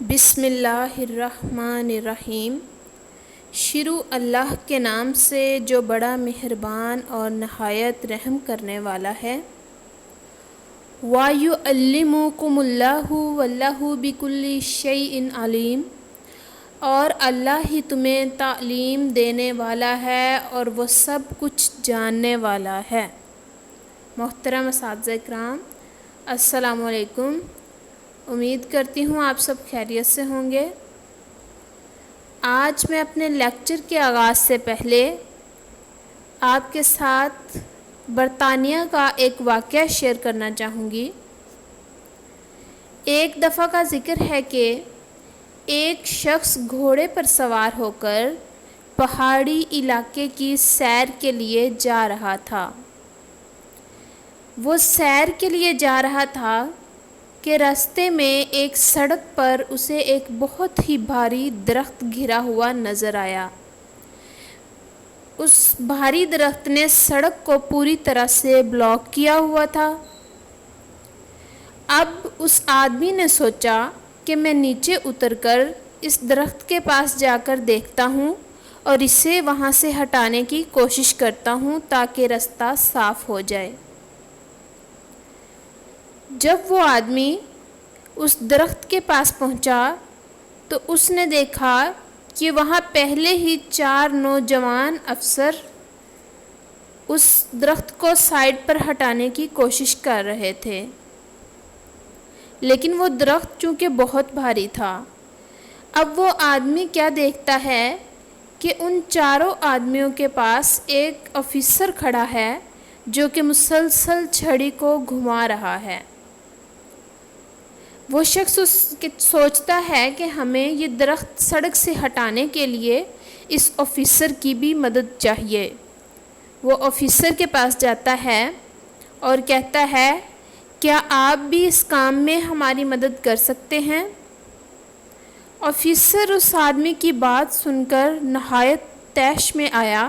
بسم اللہ الرحمن الرحیم۔ شروع اللہ کے نام سے جو بڑا مہربان اور نہایت رحم کرنے والا ہے۔ وَيُعَلِّمُكُمُ اللَّهُ وَاللَّهُ بِكُلِّ شَيْءٍ عَلِيمٌ، اور اللہ ہی تمہیں تعلیم دینے والا ہے اور وہ سب کچھ جاننے والا ہے۔ محترم اساتذہ اکرام، السلام علیکم۔ امید کرتی ہوں آپ سب خیریت سے ہوں گے۔ آج میں اپنے لیکچر کے آغاز سے پہلے آپ کے ساتھ برطانیہ کا ایک واقعہ شیئر کرنا چاہوں گی۔ ایک دفعہ کا ذکر ہے کہ ایک شخص گھوڑے پر سوار ہو کر پہاڑی علاقے کی سیر کے لیے جا رہا تھا۔ وہ سیر کے لیے جا رہا تھا کہ راستے میں ایک سڑک پر اسے ایک بہت ہی بھاری درخت گھرا ہوا نظر آیا۔ اس بھاری درخت نے سڑک کو پوری طرح سے بلاک کیا ہوا تھا۔ اب اس آدمی نے سوچا کہ میں نیچے اتر کر اس درخت کے پاس جا کر دیکھتا ہوں اور اسے وہاں سے ہٹانے کی کوشش کرتا ہوں تاکہ راستہ صاف ہو جائے۔ جب وہ آدمی اس درخت کے پاس پہنچا تو اس نے دیکھا کہ وہاں پہلے ہی 4 نوجوان افسر اس درخت کو سائڈ پر ہٹانے کی کوشش کر رہے تھے، لیکن وہ درخت چونکہ بہت بھاری تھا۔ اب وہ آدمی کیا دیکھتا ہے کہ ان 4 آدمیوں کے پاس ایک آفیسر کھڑا ہے جو کہ مسلسل چھڑی کو گھما رہا ہے۔ وہ شخص سوچتا ہے کہ ہمیں یہ درخت سڑک سے ہٹانے کے لیے اس آفیسر کی بھی مدد چاہیے۔ وہ آفیسر کے پاس جاتا ہے اور کہتا ہے، کیا آپ بھی اس کام میں ہماری مدد کر سکتے ہیں؟ آفیسر اس آدمی کی بات سن کر نہایت طیش میں آیا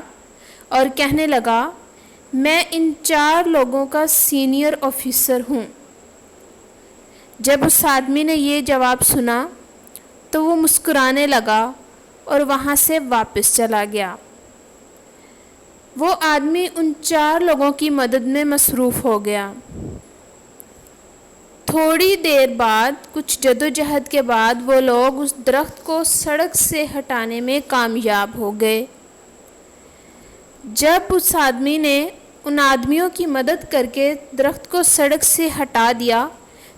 اور کہنے لگا، میں ان 4 لوگوں کا سینئر آفیسر ہوں۔ جب اس آدمی نے یہ جواب سنا تو وہ مسکرانے لگا اور وہاں سے واپس چلا گیا۔ وہ آدمی ان 4 لوگوں کی مدد میں مصروف ہو گیا۔ تھوڑی دیر بعد، کچھ جدوجہد کے بعد، وہ لوگ اس درخت کو سڑک سے ہٹانے میں کامیاب ہو گئے۔ جب اس آدمی نے ان آدمیوں کی مدد کر کے درخت کو سڑک سے ہٹا دیا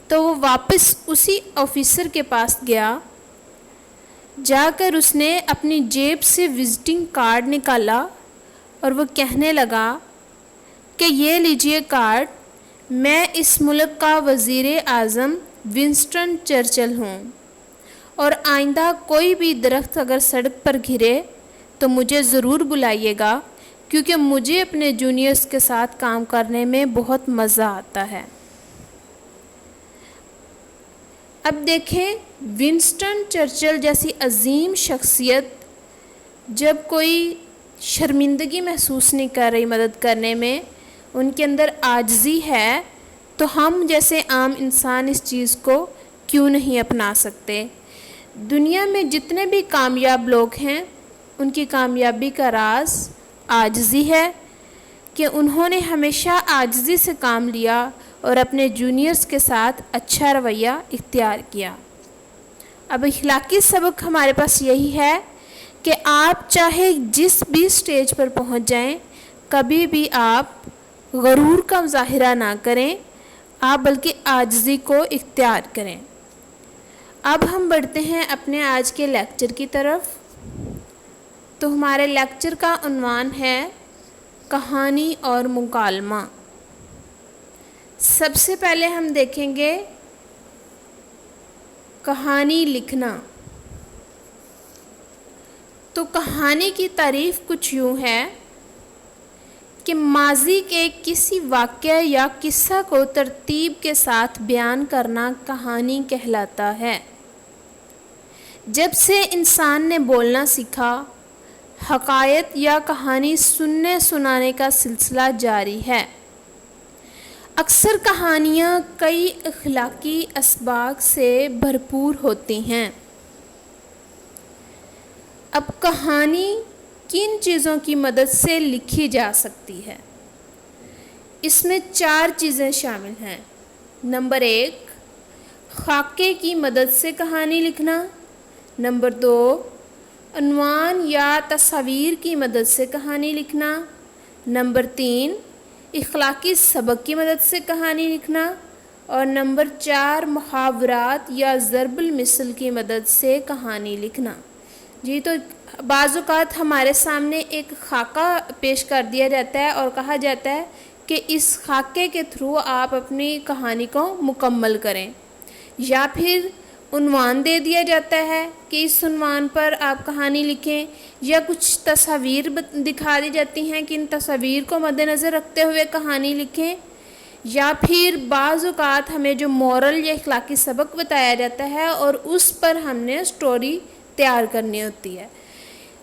تو وہ واپس اسی آفیسر کے پاس گیا۔ جا کر اس نے اپنی جیب سے وزٹنگ کارڈ نکالا اور وہ کہنے لگا کہ یہ لیجئے کارڈ، میں اس ملک کا وزیر اعظم ونسٹن چرچل ہوں، اور آئندہ کوئی بھی درخت اگر سڑک پر گھرے تو مجھے ضرور بلائیے گا، کیونکہ مجھے اپنے جونیئرز کے ساتھ کام کرنے میں بہت مزہ آتا ہے۔ اب دیکھیں، ونسٹن چرچل جیسی عظیم شخصیت جب کوئی شرمندگی محسوس نہیں کر رہی مدد کرنے میں، ان کے اندر عاجزی ہے، تو ہم جیسے عام انسان اس چیز کو کیوں نہیں اپنا سکتے؟ دنیا میں جتنے بھی کامیاب لوگ ہیں، ان کی کامیابی کا راز عاجزی ہے کہ انہوں نے ہمیشہ عاجزی سے کام لیا اور اپنے جونیئرز کے ساتھ اچھا رویہ اختیار کیا۔ اب اخلاقی سبق ہمارے پاس یہی ہے کہ آپ چاہے جس بھی سٹیج پر پہنچ جائیں، کبھی بھی آپ غرور کا مظاہرہ نہ کریں، آپ بلکہ عاجزی کو اختیار کریں۔ اب ہم بڑھتے ہیں اپنے آج کے لیکچر کی طرف۔ تو ہمارے لیکچر کا عنوان ہے کہانی اور مکالمہ۔ سب سے پہلے ہم دیکھیں گے کہانی لکھنا۔ تو کہانی کی تعریف کچھ یوں ہے کہ ماضی کے کسی واقعہ یا قصہ کو ترتیب کے ساتھ بیان کرنا کہانی کہلاتا ہے۔ جب سے انسان نے بولنا سیکھا، حکایت یا کہانی سننے سنانے کا سلسلہ جاری ہے۔ اکثر کہانیاں کئی اخلاقی اسباق سے بھرپور ہوتی ہیں۔ اب کہانی کن چیزوں کی مدد سے لکھی جا سکتی ہے؟ اس میں 4 چیزیں شامل ہیں۔ نمبر 1، خاکے کی مدد سے کہانی لکھنا۔ نمبر 2، عنوان یا تصاویر کی مدد سے کہانی لکھنا۔ نمبر 3، اخلاقی سبق کی مدد سے کہانی لکھنا۔ اور نمبر 4، محاورات یا ضرب المثل کی مدد سے کہانی لکھنا۔ جی تو بعض اوقات ہمارے سامنے ایک خاکہ پیش کر دیا جاتا ہے اور کہا جاتا ہے کہ اس خاکے کے تھرو آپ اپنی کہانی کو مکمل کریں، یا پھر عنوان دے دیا جاتا ہے کہ اس عنوان پر آپ کہانی لکھیں، یا کچھ تصاویر دکھا دی جاتی ہیں کہ ان تصاویر کو مد نظر رکھتے ہوئے کہانی لکھیں، یا پھر بعض اوقات ہمیں جو مورل یا اخلاقی سبق بتایا جاتا ہے اور اس پر ہم نے سٹوری تیار کرنی ہوتی ہے۔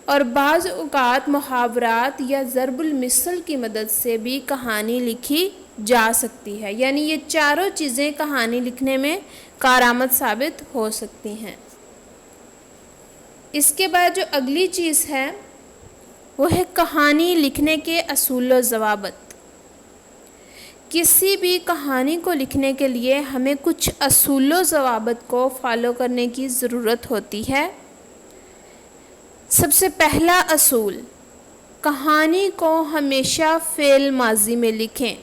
اور بعض اوقات محاورات یا ضرب المثل کی مدد سے بھی کہانی لکھی جا سکتی ہے، یعنی یہ چاروں چیزیں کہانی لکھنے میں کارآمد ثابت ہو سکتی ہیں۔ اس کے بعد جو اگلی چیز ہے وہ ہے کہانی لکھنے کے اصول و ضوابط۔ کسی بھی کہانی کو لکھنے کے لیے ہمیں کچھ اصول و ضوابط کو فالو کرنے کی ضرورت ہوتی ہے۔ سب سے پہلا اصول، کہانی کو ہمیشہ فعل ماضی میں لکھیں،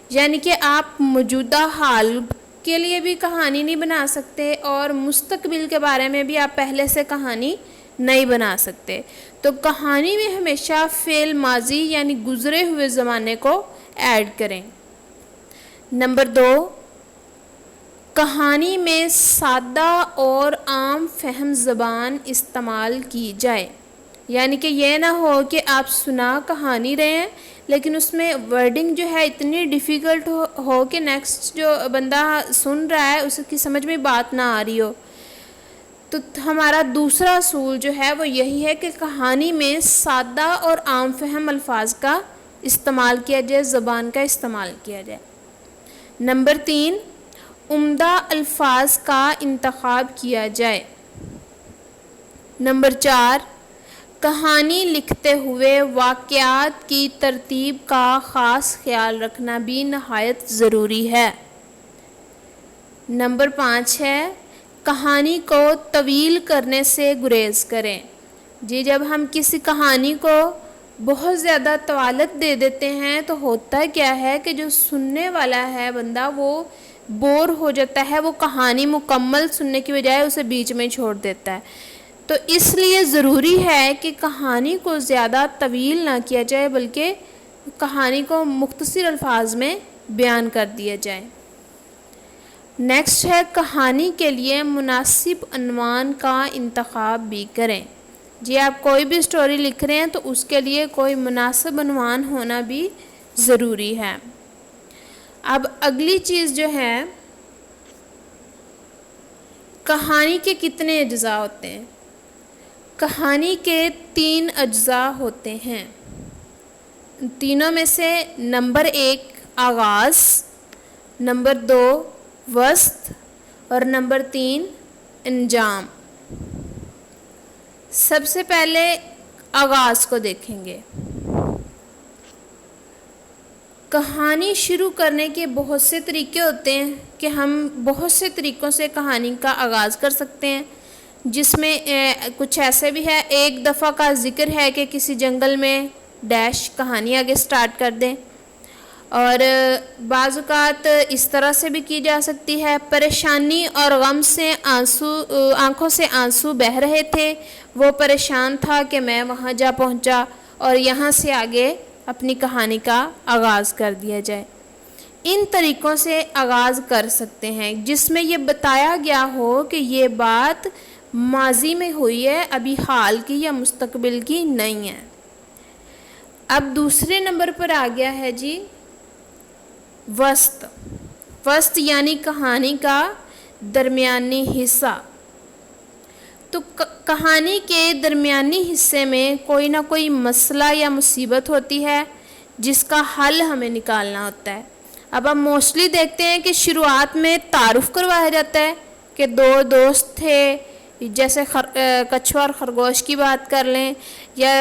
یعنی کہ آپ موجودہ حال کے لیے بھی کہانی نہیں بنا سکتے اور مستقبل کے بارے میں بھی آپ پہلے سے کہانی نہیں بنا سکتے۔ تو کہانی میں ہمیشہ فعل ماضی یعنی گزرے ہوئے زمانے کو ایڈ کریں۔ نمبر 2، کہانی میں سادہ اور عام فہم زبان استعمال کی جائے، یعنی کہ یہ نہ ہو کہ آپ سنا کہانی رہے ہیں لیکن اس میں ورڈنگ جو ہے اتنی ڈیفیکلٹ ہو کہ نیکسٹ جو بندہ سن رہا ہے اس کی سمجھ میں بات نہ آ رہی ہو۔ تو ہمارا دوسرا اصول جو ہے وہ یہی ہے کہ کہانی میں سادہ اور عام فہم الفاظ کا استعمال کیا جائے، زبان کا استعمال کیا جائے۔ نمبر 3، عمدہ الفاظ کا انتخاب کیا جائے۔ نمبر 4، کہانی لکھتے ہوئے واقعات کی ترتیب کا خاص خیال رکھنا بھی نہایت ضروری ہے۔ نمبر 5 ہے، کہانی کو طویل کرنے سے گریز کریں۔ جی جب ہم کسی کہانی کو بہت زیادہ طوالت دے دیتے ہیں تو ہوتا کیا ہے کہ جو سننے والا ہے بندہ وہ بور ہو جاتا ہے، وہ کہانی مکمل سننے کی بجائے اسے بیچ میں چھوڑ دیتا ہے۔ تو اس لیے ضروری ہے کہ کہانی کو زیادہ طویل نہ کیا جائے بلکہ کہانی کو مختصر الفاظ میں بیان کر دیا جائے۔ نیکسٹ ہے، کہانی کے لیے مناسب عنوان کا انتخاب بھی کریں۔ جی آپ کوئی بھی سٹوری لکھ رہے ہیں تو اس کے لیے کوئی مناسب عنوان ہونا بھی ضروری ہے۔ اب اگلی چیز جو ہے، کہانی کے کتنے اجزاء ہوتے ہیں؟ کہانی کے 3 اجزاء ہوتے ہیں۔ تینوں میں سے نمبر 1 آغاز، نمبر 2 وسط اور نمبر 3 انجام۔ سب سے پہلے آغاز کو دیکھیں گے۔ کہانی شروع کرنے کے بہت سے طریقے ہوتے ہیں کہ ہم بہت سے طریقوں سے کہانی کا آغاز کر سکتے ہیں، جس میں کچھ ایسے بھی ہے، ایک دفعہ کا ذکر ہے کہ کسی جنگل میں ڈیش کہانی آگے سٹارٹ کر دیں، اور بعض اوقات اس طرح سے بھی کی جا سکتی ہے، پریشانی اور غم سے آنکھوں سے آنسو بہہ رہے تھے، وہ پریشان تھا کہ میں وہاں جا پہنچا، اور یہاں سے آگے اپنی کہانی کا آغاز کر دیا جائے۔ ان طریقوں سے آغاز کر سکتے ہیں جس میں یہ بتایا گیا ہو کہ یہ بات ماضی میں ہوئی ہے، ابھی حال کی یا مستقبل کی نہیں ہے۔ اب دوسرے نمبر پر آ گیا ہے جی وسط۔ وسط یعنی کہانی کا درمیانی حصہ۔ تو کہانی کے درمیانی حصے میں کوئی نہ کوئی مسئلہ یا مصیبت ہوتی ہے جس کا حل ہمیں نکالنا ہوتا ہے۔ اب ہم موسٹلی دیکھتے ہیں کہ شروعات میں تعارف کروایا جاتا ہے کہ دو دوست تھے، جیسے کچھوا اور خرگوش کی بات کر لیں، یا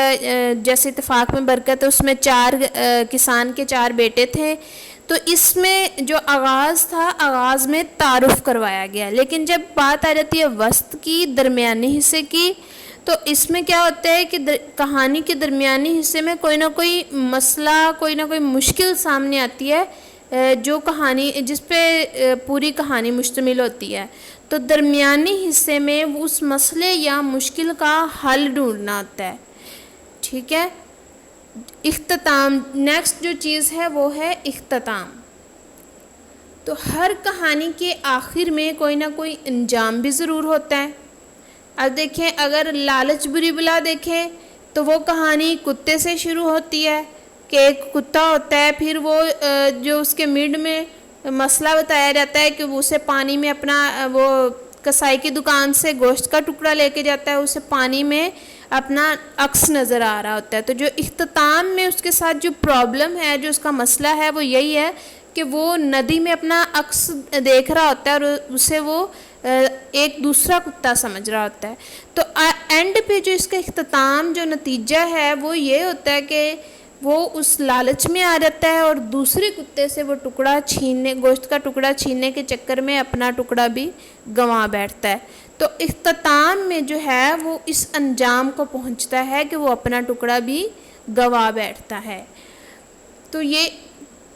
جیسے اتفاق میں برکت ہے اس میں 4 کسان کے 4 بیٹے تھے، تو اس میں جو آغاز تھا، آغاز میں تعارف کروایا گیا. لیکن جب بات آ جاتی ہے وسط کی، درمیانی حصے کی، تو اس میں کیا ہوتا ہے کہ کہانی کے درمیانی حصے میں کوئی نہ کوئی مسئلہ، کوئی نہ کوئی مشکل سامنے آتی ہے، جو کہانی جس پہ پوری کہانی مشتمل ہوتی ہے. تو درمیانی حصے میں اس مسئلے یا مشکل کا حل ڈھونڈنا ہوتا ہے. ٹھیک ہے. اختتام، نیکسٹ جو چیز ہے وہ ہے اختتام. تو ہر کہانی کے آخر میں کوئی نہ کوئی انجام بھی ضرور ہوتا ہے. اب دیکھیں، اگر لالچ بری بلا دیکھیں تو وہ کہانی کتے سے شروع ہوتی ہے کہ ایک کتا ہوتا ہے، پھر وہ جو اس کے مڈ میں مسئلہ بتایا جاتا ہے کہ اسے پانی میں اپنا وہ کسائی کی دکان سے گوشت کا ٹکڑا لے کے جاتا ہے، اسے پانی میں اپنا عکس نظر آ رہا ہوتا ہے. تو جو اختتام میں اس کے ساتھ جو پرابلم ہے، جو اس کا مسئلہ ہے، وہ یہی ہے کہ وہ ندی میں اپنا عکس دیکھ رہا ہوتا ہے اور اسے وہ ایک دوسرا کتا سمجھ رہا ہوتا ہے. تو اینڈ پہ جو اس کا اختتام، جو نتیجہ ہے، وہ یہ ہوتا ہے کہ وہ اس لالچ میں آ جاتا ہے اور دوسرے کتے سے وہ گوشت کا ٹکڑا چھیننے کے چکر میں اپنا ٹکڑا بھی گنوا بیٹھتا ہے. تو اختتام میں جو ہے وہ اس انجام کو پہنچتا ہے کہ وہ اپنا ٹکڑا بھی گنوا بیٹھتا ہے. تو یہ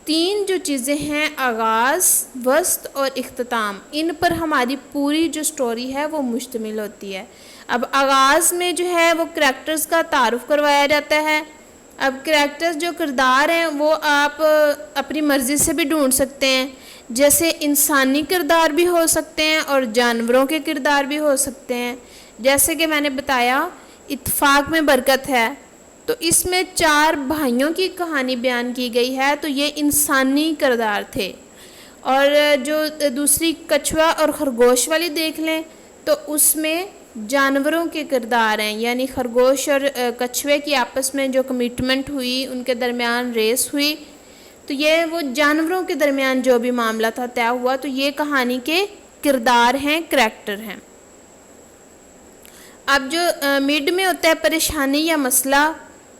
3 جو چیزیں ہیں، آغاز، وسط اور اختتام، ان پر ہماری پوری جو سٹوری ہے وہ مشتمل ہوتی ہے. اب آغاز میں جو ہے وہ کریکٹرز کا تعارف کروایا جاتا ہے. اب کریکٹرز جو کردار ہیں وہ آپ اپنی مرضی سے بھی ڈھونڈ سکتے ہیں، جیسے انسانی کردار بھی ہو سکتے ہیں اور جانوروں کے کردار بھی ہو سکتے ہیں. جیسے کہ میں نے بتایا اتفاق میں برکت ہے، تو اس میں 4 بھائیوں کی کہانی بیان کی گئی ہے، تو یہ انسانی کردار تھے. اور جو دوسری کچھوا اور خرگوش والی دیکھ لیں تو اس میں جانوروں کے کردار ہیں، یعنی خرگوش اور کچھوے کی آپس میں جو کمٹمنٹ ہوئی، ان کے درمیان ریس ہوئی، تو یہ وہ جانوروں کے درمیان جو بھی معاملہ تھا طے ہوا. تو یہ کہانی کے کردار ہیں، کریکٹر ہیں. اب جو مڈ میں ہوتا ہے پریشانی یا مسئلہ،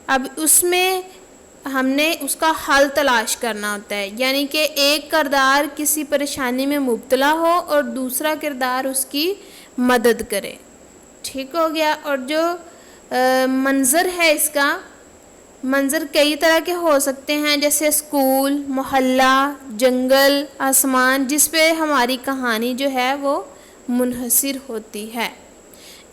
اب اس میں ہم نے اس کا حل تلاش کرنا ہوتا ہے، یعنی کہ ایک کردار کسی پریشانی میں مبتلا ہو اور دوسرا کردار اس کی مدد کرے. ٹھیک ہو گیا. اور جو منظر ہے، اس کا منظر کئی طرح کے ہو سکتے ہیں، جیسے اسکول، محلہ، جنگل، آسمان، جس پہ ہماری کہانی جو ہے وہ منحصر ہوتی ہے.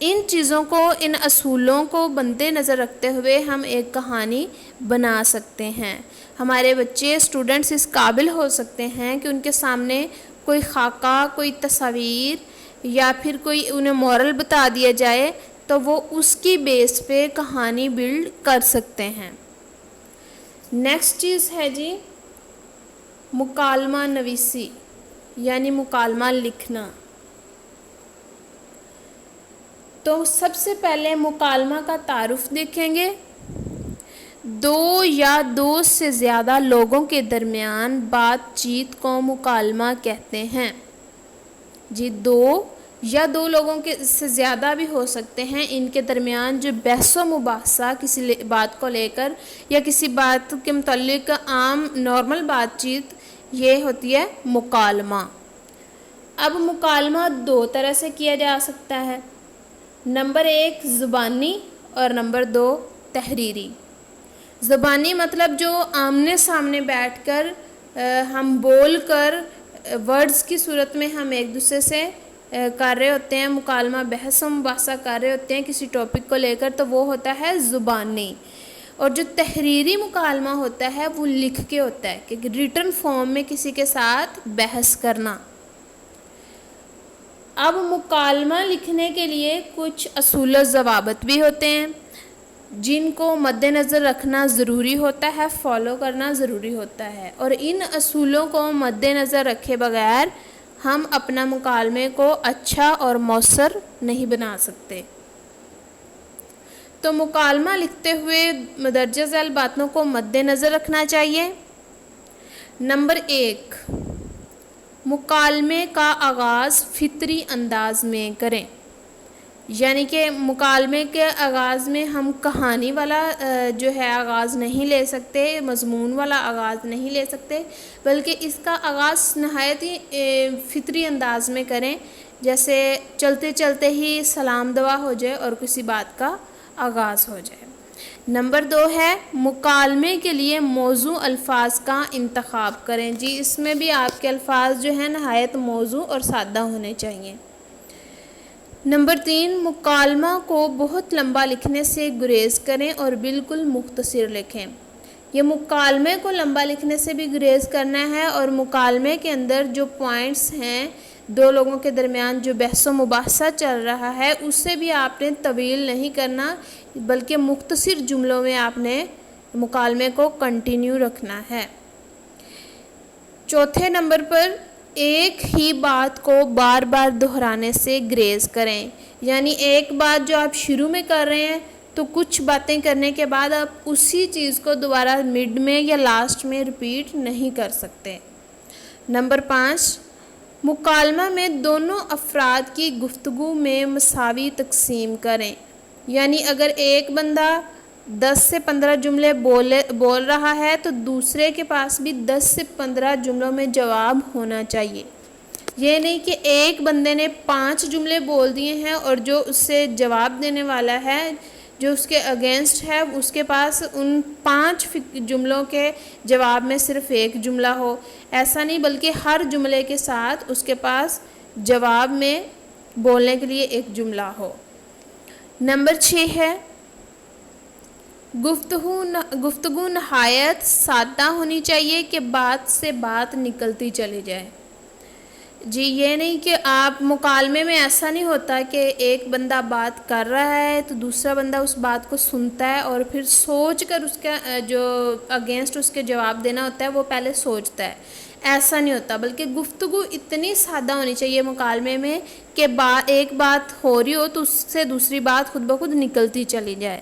ان چیزوں کو، ان اصولوں کو مد نظر رکھتے ہوئے ہم ایک کہانی بنا سکتے ہیں. ہمارے بچے، اسٹوڈنٹس اس قابل ہو سکتے ہیں کہ ان کے سامنے کوئی خاکہ، کوئی تصاویر یا پھر کوئی انہیں مورل بتا دیا جائے تو وہ اس کی بیس پہ کہانی بلڈ کر سکتے ہیں. نیکسٹ چیز ہے جی مکالمہ نویسی، یعنی مکالمہ لکھنا. تو سب سے پہلے مکالمہ کا تعارف دیکھیں گے. 2 یا 2 سے زیادہ لوگوں کے درمیان بات چیت کو مکالمہ کہتے ہیں. جی 2 یا 2 لوگوں کے سے زیادہ بھی ہو سکتے ہیں، ان کے درمیان جو بحث و مباحثہ کسی بات کو لے کر یا کسی بات کے متعلق عام نارمل بات چیت، یہ ہوتی ہے مکالمہ. اب مکالمہ 2 طرح سے کیا جا سکتا ہے. نمبر 1 زبانی اور نمبر 2 تحریری. زبانی مطلب جو آمنے سامنے بیٹھ کر ہم بول کر ورڈز کی صورت میں ہم ایک دوسرے سے کر رہے ہوتے ہیں، مکالمہ، بحث و مباحثہ کر رہے ہوتے ہیں کسی ٹاپک کو لے کر، تو وہ ہوتا ہے زبانی. اور جو تحریری مکالمہ ہوتا ہے وہ لکھ کے ہوتا ہے، کہ ریٹن فارم میں کسی کے ساتھ بحث کرنا. اب مکالمہ لکھنے کے لیے کچھ اصول و ضوابط بھی ہوتے ہیں جن کو مد نظر رکھنا ضروری ہوتا ہے، فالو کرنا ضروری ہوتا ہے، اور ان اصولوں کو مد نظر رکھے بغیر ہم اپنا مکالمے کو اچھا اور مؤثر نہیں بنا سکتے. تو مکالمہ لکھتے ہوئے مندرجہ ذیل باتوں کو مد نظر رکھنا چاہیے. نمبر 1، مکالمے کا آغاز فطری انداز میں کریں، یعنی کہ مکالمے کے آغاز میں ہم کہانی والا جو ہے آغاز نہیں لے سکتے، مضمون والا آغاز نہیں لے سکتے، بلکہ اس کا آغاز نہایت ہی فطری انداز میں کریں، جیسے چلتے چلتے ہی سلام دعا ہو جائے اور کسی بات کا آغاز ہو جائے۔ نمبر 2 ہے مکالمے کے لیے موزوں الفاظ کا انتخاب کریں۔ جی اس میں بھی آپ کے الفاظ جو ہیں نہایت موزوں اور سادہ ہونے چاہیے۔ نمبر 3، مکالمہ کو بہت لمبا لکھنے سے گریز کریں اور بالکل مختصر لکھیں۔ یہ مکالمے کو لمبا لکھنے سے بھی گریز کرنا ہے، اور مکالمے کے اندر جو پوائنٹس ہیں، دو لوگوں کے درمیان جو بحث و مباحثہ چل رہا ہے، اس سے بھی آپ نے طویل نہیں کرنا، بلکہ مختصر جملوں میں آپ نے مکالمے کو کنٹینیو رکھنا ہے۔ چوتھے نمبر پر ایک ہی بات کو بار بار دہرانے سے گریز کریں، یعنی ایک بات جو آپ شروع میں کر رہے ہیں تو کچھ باتیں کرنے کے بعد آپ اسی چیز کو دوبارہ مڈ میں یا لاسٹ میں ریپیٹ نہیں کر سکتے۔ نمبر 5، مکالمہ میں دونوں افراد کی گفتگو میں مساوی تقسیم کریں، یعنی اگر ایک بندہ 10 سے 15 جملے بول رہا ہے تو دوسرے کے پاس بھی 10 سے 15 جملوں میں جواب ہونا چاہیے۔ یہ نہیں کہ ایک بندے نے 5 جملے بول دیے ہیں اور جو اس سے جواب دینے والا ہے، جو اس کے اگینسٹ ہے، اس کے پاس ان 5 جملوں کے جواب میں صرف ایک جملہ ہو۔ ایسا نہیں، بلکہ ہر جملے کے ساتھ اس کے پاس جواب میں بولنے کے لیے ایک جملہ ہو۔ نمبر 6 ہے گفتگو نہایت سادہ ہونی چاہیے کہ بات سے بات نکلتی چلی جائے۔ جی یہ نہیں کہ آپ مکالمے میں ایسا نہیں ہوتا کہ ایک بندہ بات کر رہا ہے تو دوسرا بندہ اس بات کو سنتا ہے اور پھر سوچ کر اس کا جو اگینسٹ اس کے جواب دینا ہوتا ہے وہ پہلے سوچتا ہے۔ ایسا نہیں ہوتا، بلکہ گفتگو اتنی سادہ ہونی چاہیے مکالمے میں کہ ایک بات ہو رہی ہو تو اس سے دوسری بات خود بخود نکلتی چلی جائے۔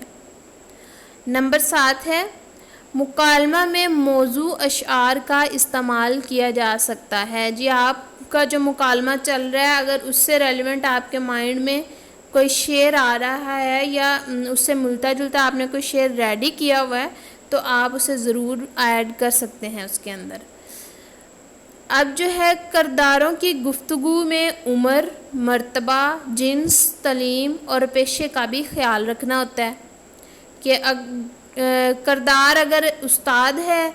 نمبر 7 ہے مکالمہ میں موضوع اشعار کا استعمال کیا جا سکتا ہے۔ جی آپ کا جو مکالمہ چل رہا ہے، اگر اس سے ریلیونٹ آپ کے مائنڈ میں کوئی شعر آ رہا ہے یا اس سے ملتا جلتا آپ نے کوئی شعر ریڈی کیا ہوا ہے تو آپ اسے ضرور ایڈ کر سکتے ہیں اس کے اندر۔ اب جو ہے کرداروں کی گفتگو میں عمر، مرتبہ، جنس، تعلیم اور پیشے کا بھی خیال رکھنا ہوتا ہے کہ کردار اگر استاد ہے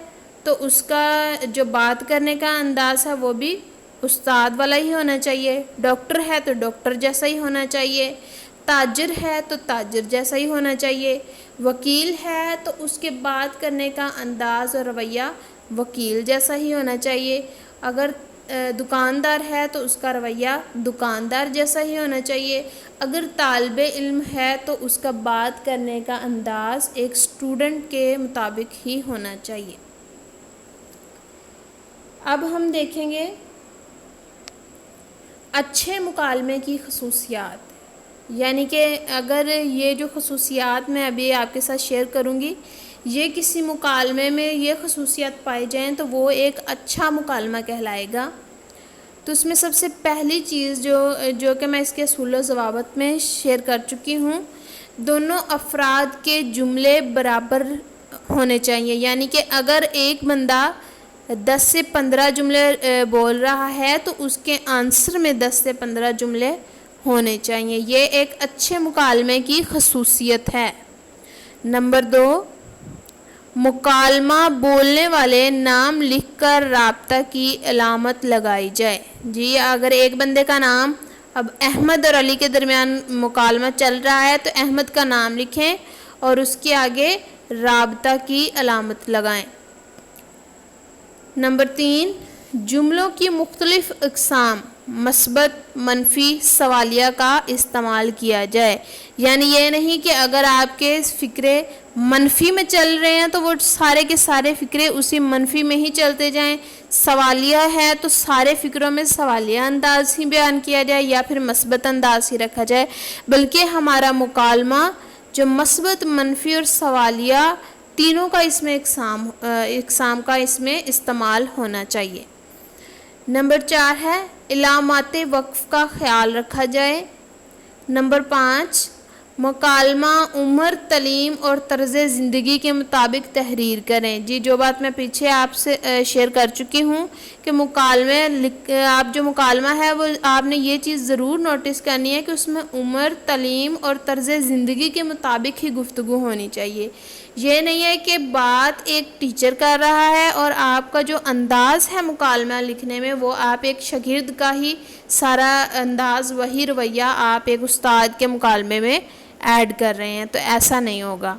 تو اس کا جو بات کرنے کا انداز ہے وہ بھی استاد والا ہی ہونا چاہیے، ڈاکٹر ہے تو ڈاکٹر جیسا ہی ہونا چاہیے، تاجر ہے تو تاجر جیسا ہی ہونا چاہیے، وکیل ہے تو اس کے بات کرنے کا انداز اور رویہ وکیل جیسا ہی ہونا چاہیے، اگر دکاندار ہے تو اس کا رویہ دکاندار جیسا ہی ہونا چاہیے، اگر طالب علم ہے تو اس کا بات کرنے کا انداز ایک اسٹوڈنٹ کے مطابق ہی ہونا چاہیے۔ اب ہم دیکھیں گے اچھے مکالمے کی خصوصیات، یعنی کہ اگر یہ جو خصوصیات میں ابھی آپ کے ساتھ شیئر کروں گی یہ کسی مکالمے میں یہ خصوصیات پائی جائیں تو وہ ایک اچھا مکالمہ کہلائے گا۔ تو اس میں سب سے پہلی چیز جو کہ میں اس کے اصول و ضوابط میں شیئر کر چکی ہوں، دونوں افراد کے جملے برابر ہونے چاہیے، یعنی کہ اگر ایک بندہ 10 سے 15 جملے بول رہا ہے تو اس کے آنسر میں 10 سے 15 جملے ہونے چاہیے، یہ ایک اچھے مکالمے کی خصوصیت ہے۔ نمبر 2، مکالمہ بولنے والے نام لکھ کر رابطہ کی علامت لگائی جائے۔ جی اگر ایک بندے کا نام، اب احمد اور علی کے درمیان مکالمہ چل رہا ہے تو احمد کا نام لکھیں اور اس کے آگے رابطہ کی علامت لگائیں۔ نمبر 3، جملوں کی مختلف اقسام مثبت، منفی، سوالیہ کا استعمال کیا جائے، یعنی یہ نہیں کہ اگر آپ کے فقرے منفی میں چل رہے ہیں تو وہ سارے کے سارے فقرے اسی منفی میں ہی چلتے جائیں، سوالیہ ہے تو سارے فقروں میں سوالیہ انداز ہی بیان کیا جائے یا پھر مثبت انداز ہی رکھا جائے، بلکہ ہمارا مکالمہ جو مثبت، منفی اور سوالیہ تینوں کا اس میں اقسام کا اس میں استعمال ہونا چاہیے۔ نمبر 4 ہے علامات وقف کا خیال رکھا جائے۔ نمبر 5 مکالمہ عمر، تعلیم اور طرز زندگی کے مطابق تحریر کریں۔ جی جو بات میں پیچھے آپ سے شیئر کر چکی ہوں کہ آپ جو مکالمہ ہے وہ آپ نے یہ چیز ضرور نوٹس کرنی ہے کہ اس میں عمر، تعلیم اور طرز زندگی کے مطابق ہی گفتگو ہونی چاہیے۔ یہ نہیں ہے کہ بات ایک ٹیچر کر رہا ہے اور آپ کا جو انداز ہے مکالمہ لکھنے میں وہ آپ ایک شاگرد کا ہی سارا انداز، وہی رویہ آپ ایک استاد کے مکالمے میں ایڈ کر رہے ہیں، تو ایسا نہیں ہوگا۔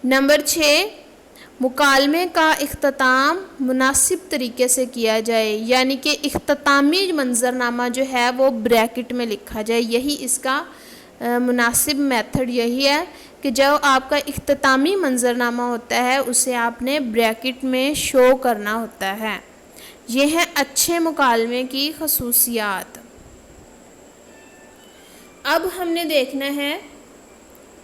نمبر 6 مکالمے کا اختتام مناسب طریقے سے کیا جائے، یعنی کہ اختتامی منظرنامہ جو ہے وہ بریکٹ میں لکھا جائے۔ یہی اس کا مناسب میتھڈ یہی ہے کہ جو آپ کا اختتامی منظرنامہ ہوتا ہے اسے آپ نے بریکٹ میں شو کرنا ہوتا ہے۔ یہ ہے اچھے مکالمے کی خصوصیات۔ اب ہم نے دیکھنا ہے،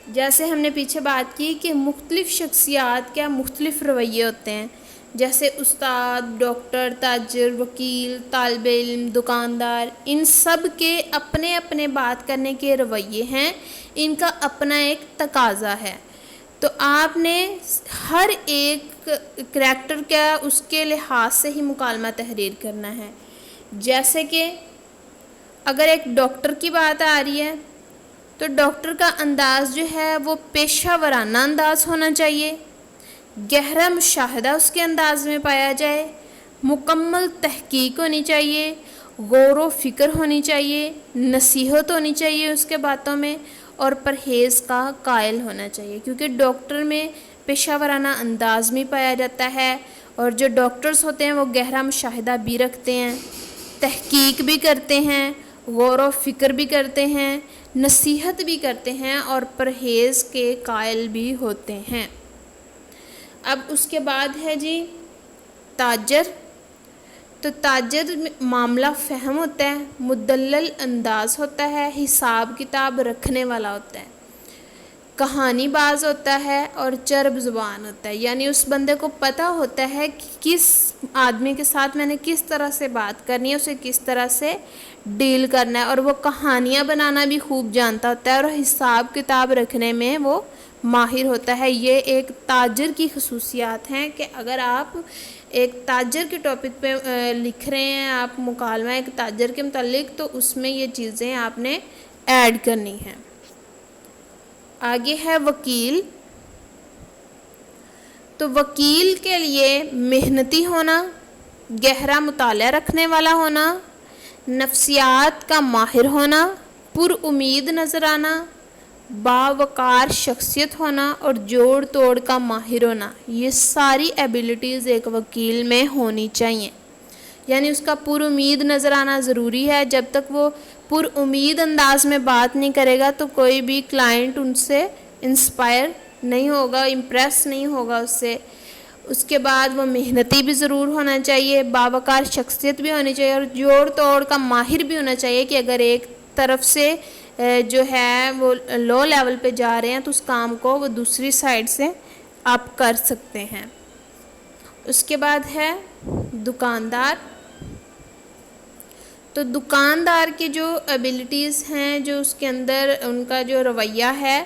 جیسے ہم نے پیچھے بات کی کہ مختلف شخصیات کیا مختلف رویے ہوتے ہیں، جیسے استاد، ڈاکٹر، تاجر، وکیل، طالب علم، دکاندار، ان سب کے اپنے اپنے بات کرنے کے رویے ہیں، ان کا اپنا ایک تقاضا ہے۔ تو آپ نے ہر ایک کریکٹر کا اس کے لحاظ سے ہی مکالمہ تحریر کرنا ہے۔ جیسے کہ اگر ایک ڈاکٹر کی بات آ رہی ہے تو ڈاکٹر کا انداز جو ہے وہ پیشہ ورانہ انداز ہونا چاہیے، گہرا مشاہدہ اس کے انداز میں پایا جائے، مکمل تحقیق ہونی چاہیے، غور و فکر ہونی چاہیے، نصیحت ہونی چاہیے اس کے باتوں میں، اور پرہیز کا قائل ہونا چاہیے، کیونکہ ڈاکٹر میں پیشہ ورانہ انداز میں پایا جاتا ہے، اور جو ڈاکٹرز ہوتے ہیں وہ گہرا مشاہدہ بھی رکھتے ہیں، تحقیق بھی کرتے ہیں، غور و فکر بھی کرتے ہیں، نصیحت بھی کرتے ہیں، اور پرہیز کے قائل بھی ہوتے ہیں۔ اب اس کے بعد ہے جی تاجر۔ تو تاجر معاملہ فہم ہوتا ہے، مدلل انداز ہوتا ہے، حساب کتاب رکھنے والا ہوتا ہے، کہانی باز ہوتا ہے، اور چرب زبان ہوتا ہے، یعنی اس بندے کو پتہ ہوتا ہے کہ کس آدمی کے ساتھ میں نے کس طرح سے بات کرنی ہے، اسے کس طرح سے ڈیل کرنا ہے، اور وہ کہانیاں بنانا بھی خوب جانتا ہوتا ہے، اور حساب کتاب رکھنے میں وہ ماہر ہوتا ہے۔ یہ ایک تاجر کی خصوصیات ہیں کہ اگر آپ ایک تاجر کے ٹاپک پہ لکھ رہے ہیں، آپ مکالمہ ایک تاجر کے متعلق، تو اس میں یہ چیزیں آپ نے ایڈ کرنی ہیں۔ آگے ہے وکیل۔ تو وکیل کے لیے محنتی ہونا، گہرا مطالعہ رکھنے والا ہونا، نفسیات کا ماہر ہونا، پر امید نظر آنا، باوقار شخصیت ہونا، اور جوڑ توڑ کا ماہر ہونا، یہ ساری ایبیلٹیز ایک وکیل میں ہونی چاہیے۔ یعنی اس کا پر امید نظر آنا ضروری ہے۔ جب تک وہ پر امید انداز میں بات نہیں کرے گا تو کوئی بھی کلائنٹ ان سے انسپائر نہیں ہوگا، امپریس نہیں ہوگا اس سے۔ اس کے بعد وہ محنتی بھی ضرور ہونا چاہیے، باوقار شخصیت بھی ہونی چاہیے، اور جوڑ توڑ کا ماہر بھی ہونا چاہیے کہ اگر ایک طرف سے جو ہے وہ لو لیول پہ جا رہے ہیں تو اس کام کو وہ دوسری سائڈ سے آپ کر سکتے ہیں۔ اس کے بعد ہے دکاندار۔ تو دکاندار کی جو ایبیلٹیز ہیں، جو اس کے اندر ان کا جو رویہ ہے،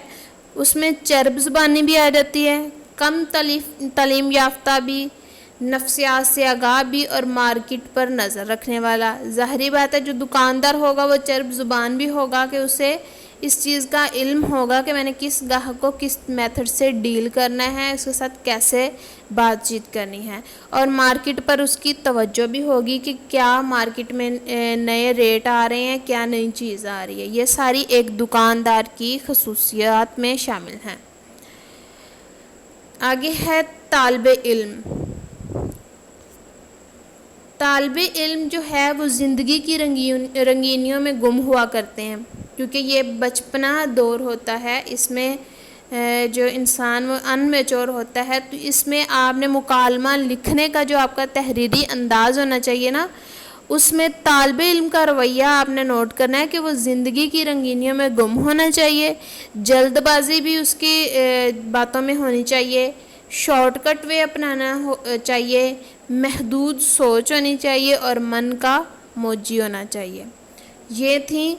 اس میں چرب زبانی بھی آ جاتی ہے، کم تعلیم یافتہ بھی، نفسیات سے آگاہ بھی، اور مارکیٹ پر نظر رکھنے والا۔ ظاہری بات ہے جو دکاندار ہوگا وہ چرب زبان بھی ہوگا کہ اسے اس چیز کا علم ہوگا کہ میں نے کس گاہک کو کس میتھڈ سے ڈیل کرنا ہے، اس کے ساتھ کیسے بات چیت کرنی ہے، اور مارکیٹ پر اس کی توجہ بھی ہوگی کہ کیا مارکیٹ میں نئے ریٹ آ رہے ہیں، کیا نئی چیز آ رہی ہے۔ یہ ساری ایک دکاندار کی خصوصیات میں شامل ہیں۔ آگے ہے طالب علم۔ طالب علم جو ہے وہ زندگی کی رنگینیوں میں گم ہوا کرتے ہیں، کیونکہ یہ بچپنا دور ہوتا ہے، اس میں جو انسان وہ ان میچور ہوتا ہے، تو اس میں آپ نے مکالمہ لکھنے کا جو آپ کا تحریری انداز ہونا چاہیے نا، اس میں طالب علم کا رویہ آپ نے نوٹ کرنا ہے کہ وہ زندگی کی رنگینیوں میں گم ہونا چاہیے، جلد بازی بھی اس کی باتوں میں ہونی چاہیے، شارٹ کٹ وے اپنانا چاہیے، محدود سوچ ہونی چاہیے اور من کا موجی ہونا چاہیے۔ یہ تھیں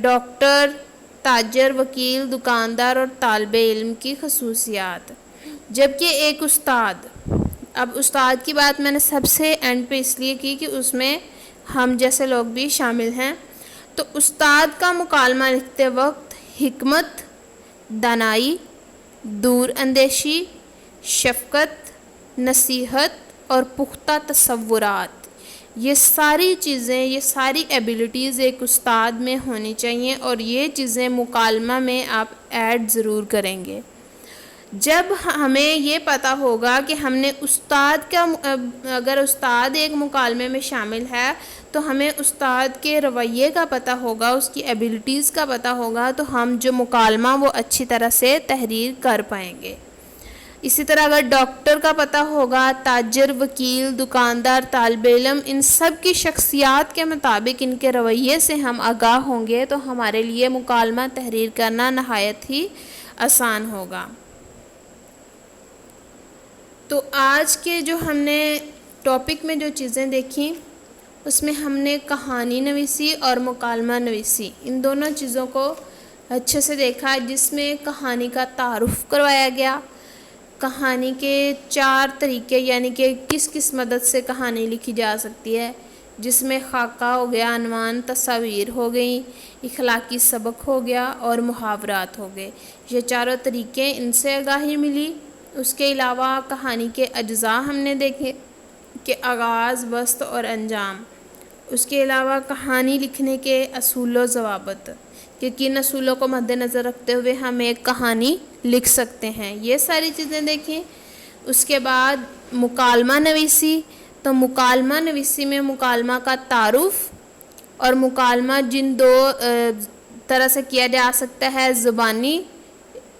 ڈاکٹر، تاجر، وکیل، دکاندار اور طالب علم کی خصوصیات۔ جبکہ ایک استاد، اب استاد کی بات میں نے سب سے اینڈ پہ اس لیے کی کہ اس میں ہم جیسے لوگ بھی شامل ہیں۔ تو استاد کا مکالمہ لکھتے وقت حکمت، دانائی، دور اندیشی، شفقت، نصیحت اور پختہ تصورات، یہ ساری چیزیں، یہ ساری ایبیلٹیز ایک استاد میں ہونی چاہیے، اور یہ چیزیں مکالمہ میں آپ ایڈ ضرور کریں گے۔ جب ہمیں یہ پتہ ہوگا کہ ہم نے استاد کا، اگر استاد ایک مکالمے میں شامل ہے تو ہمیں استاد کے رویے کا پتہ ہوگا، اس کی ایبیلٹیز کا پتہ ہوگا، تو ہم جو مکالمہ وہ اچھی طرح سے تحریر کر پائیں گے۔ اسی طرح اگر ڈاکٹر کا پتہ ہوگا، تاجر، وکیل، دکاندار، طالب علم، ان سب کی شخصیات کے مطابق ان کے رویے سے ہم آگاہ ہوں گے تو ہمارے لیے مکالمہ تحریر کرنا نہایت ہی آسان ہوگا۔ تو آج کے جو ہم نے ٹاپک میں جو چیزیں دیکھیں، اس میں ہم نے کہانی نویسی اور مکالمہ نویسی، ان دونوں چیزوں کو اچھے سے دیکھا، جس میں کہانی کا تعارف کروایا گیا، کہانی کے 4 طریقے، یعنی کہ کس مدد سے کہانی لکھی جا سکتی ہے، جس میں خاکہ ہو گیا، عنوان، تصاویر ہو گئیں، اخلاقی سبق ہو گیا اور محاورات ہو گئے۔ یہ 4 طریقے، ان سے آگاہی ملی۔ اس کے علاوہ کہانی کے اجزاء ہم نے دیکھے کہ آغاز، وسط اور انجام۔ اس کے علاوہ کہانی لکھنے کے اصول و ضوابط، کہ کن اصولوں کو مد نظر رکھتے ہوئے ہم ایک کہانی لکھ سکتے ہیں، یہ ساری چیزیں دیکھیں۔ اس کے بعد مکالمہ نویسی، تو مکالمہ نویسی میں مکالمہ کا تعارف، اور مکالمہ جن 2 طرح سے کیا جا سکتا ہے، زبانی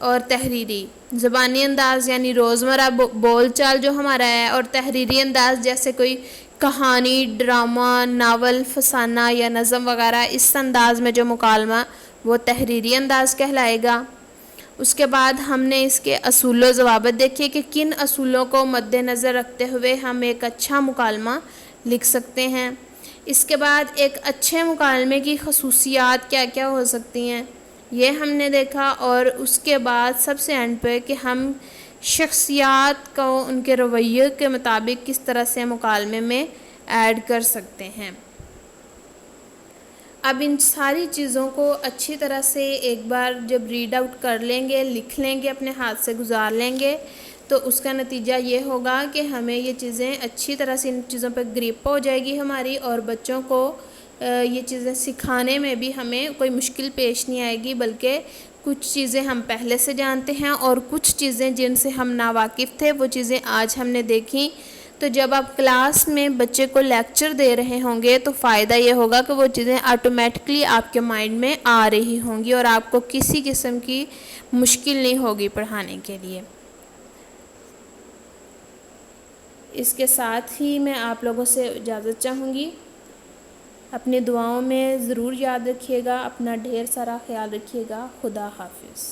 اور تحریری۔ زبانی انداز یعنی روزمرہ بول چال جو ہمارا ہے، اور تحریری انداز جیسے کوئی کہانی، ڈرامہ، ناول، فسانہ یا نظم وغیرہ، اس انداز میں جو مکالمہ وہ تحریری انداز کہلائے گا۔ اس کے بعد ہم نے اس کے اصول و ضوابط دیکھے کہ کن اصولوں کو مد نظر رکھتے ہوئے ہم ایک اچھا مکالمہ لکھ سکتے ہیں۔ اس کے بعد ایک اچھے مکالمے کی خصوصیات کیا کیا ہو سکتی ہیں، یہ ہم نے دیکھا، اور اس کے بعد سب سے اینڈ پہ کہ ہم شخصیات کو ان کے رویے کے مطابق کس طرح سے مکالمے میں ایڈ کر سکتے ہیں۔ اب ان ساری چیزوں کو اچھی طرح سے ایک بار جب ریڈ آؤٹ کر لیں گے، لکھ لیں گے، اپنے ہاتھ سے گزار لیں گے، تو اس کا نتیجہ یہ ہوگا کہ ہمیں یہ چیزیں اچھی طرح سے، ان چیزوں پہ گرپ ہو جائے گی ہماری، اور بچوں کو یہ چیزیں سکھانے میں بھی ہمیں کوئی مشکل پیش نہیں آئے گی، بلکہ کچھ چیزیں ہم پہلے سے جانتے ہیں، اور کچھ چیزیں جن سے ہم ناواقف تھے وہ چیزیں آج ہم نے دیکھیں۔ تو جب آپ کلاس میں بچے کو لیکچر دے رہے ہوں گے تو فائدہ یہ ہوگا کہ وہ چیزیں آٹومیٹکلی آپ کے مائنڈ میں آ رہی ہوں گی، اور آپ کو کسی قسم کی مشکل نہیں ہوگی پڑھانے کے لیے۔ اس کے ساتھ ہی میں آپ لوگوں سے اجازت چاہوں گی۔ اپنی دعاؤں میں ضرور یاد رکھیے گا، اپنا ڈھیر سارا خیال رکھیے گا۔ خدا حافظ۔